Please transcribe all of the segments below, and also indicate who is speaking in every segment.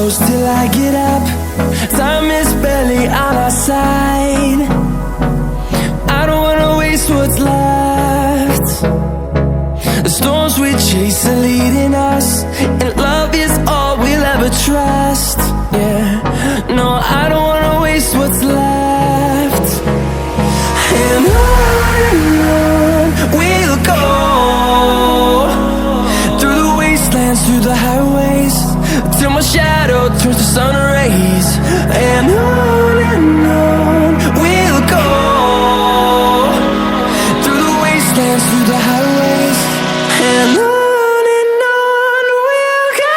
Speaker 1: close till I get up. Time is barely on our side. I don't wanna waste what's left. The storms we chase are leading us, and love is all we'll ever trust. Yeah, no, I don't wanna waste what's left. And on we'll go, through the wastelands, through the highways, till my shadow turns to sun rays. And on we'll go, through the wastelands, through the highways, and on we'll go.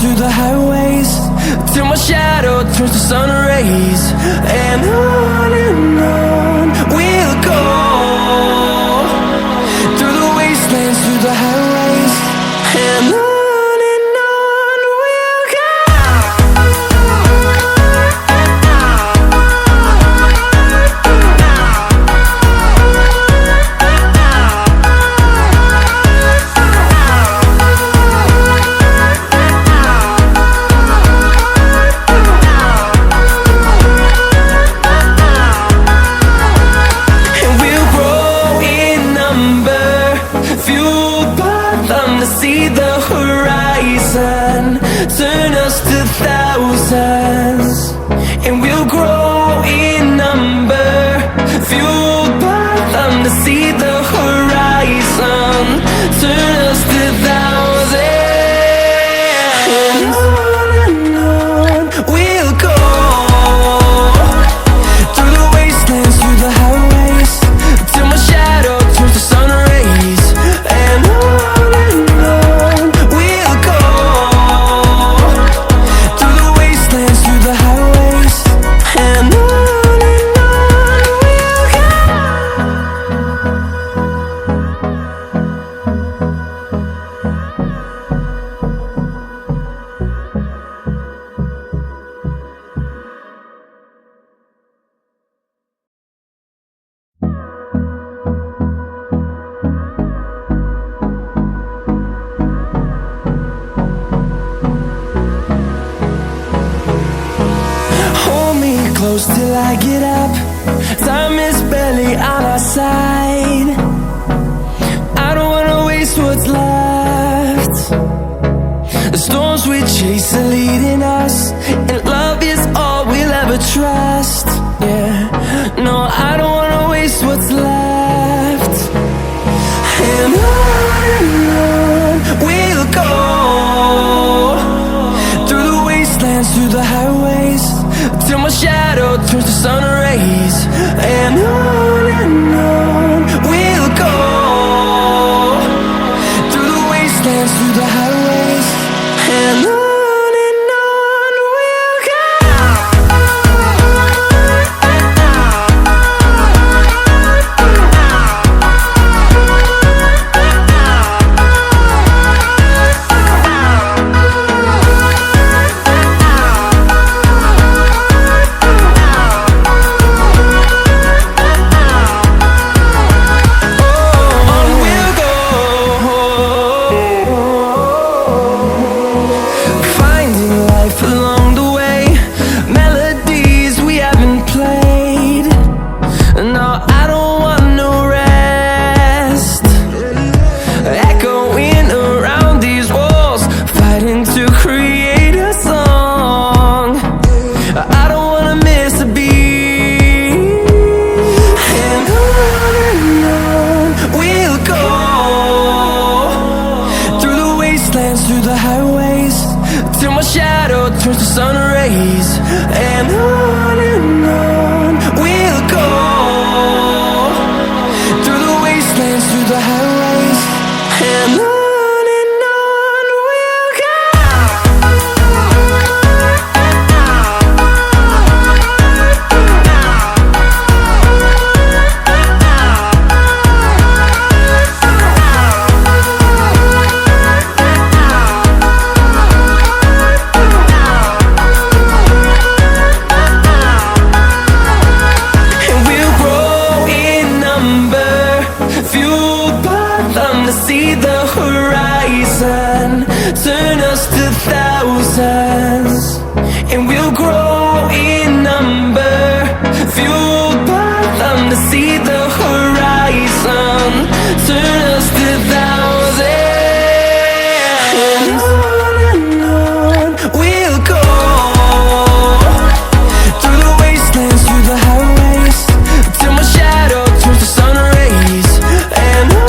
Speaker 1: Through the highways, till my shadow turns to sun rays. And on we'll go, through the wastelands, through the highways, and on we'll go. See the horizon, turn us to thousands, and we'll grow in number, fueled by them. To see the horizon, turn us to thousands, and on we'll go, through the wastelands, through the highways, till my shadow turns to sun rays. And close till I get up. Time is barely on our side. I don't wanna waste what's left. The storms we chase are leading us, and love is all we'll ever trust. Yeah, no, I don't wanna waste what's left. And on we'll go, through the wastelands, through the highways, till my shadow turns to sun rays. And on we'll go, through the wastelands, through the highways, and on we'll go. through the highways, and on we'll go. See the horizon, turn us to thousands, and we'll grow in number, fueled by them to see the horizon, turn us to thousands, and on we'll go, through the wastelands, through the highways, till my shadow turns to sun rays, and on.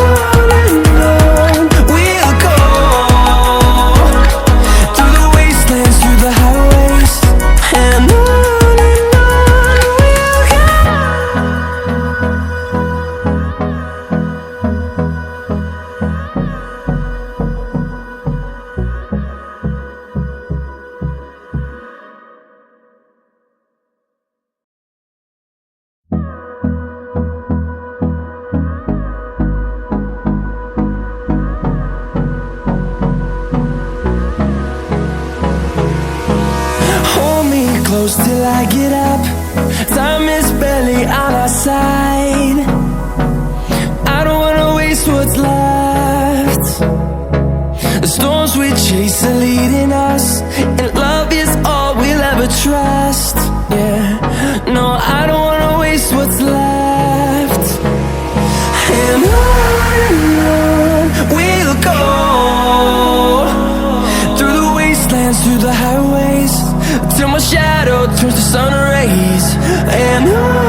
Speaker 1: Close till I get up, time is barely on our side. I don't wanna waste what's left. The storms we chase are leading us, and love is all we'll ever trust. Yeah, no, I don't wanna waste what's left. And on we'll go, through the wastelands, through the highways, till my shadow turns to sun rays, and on.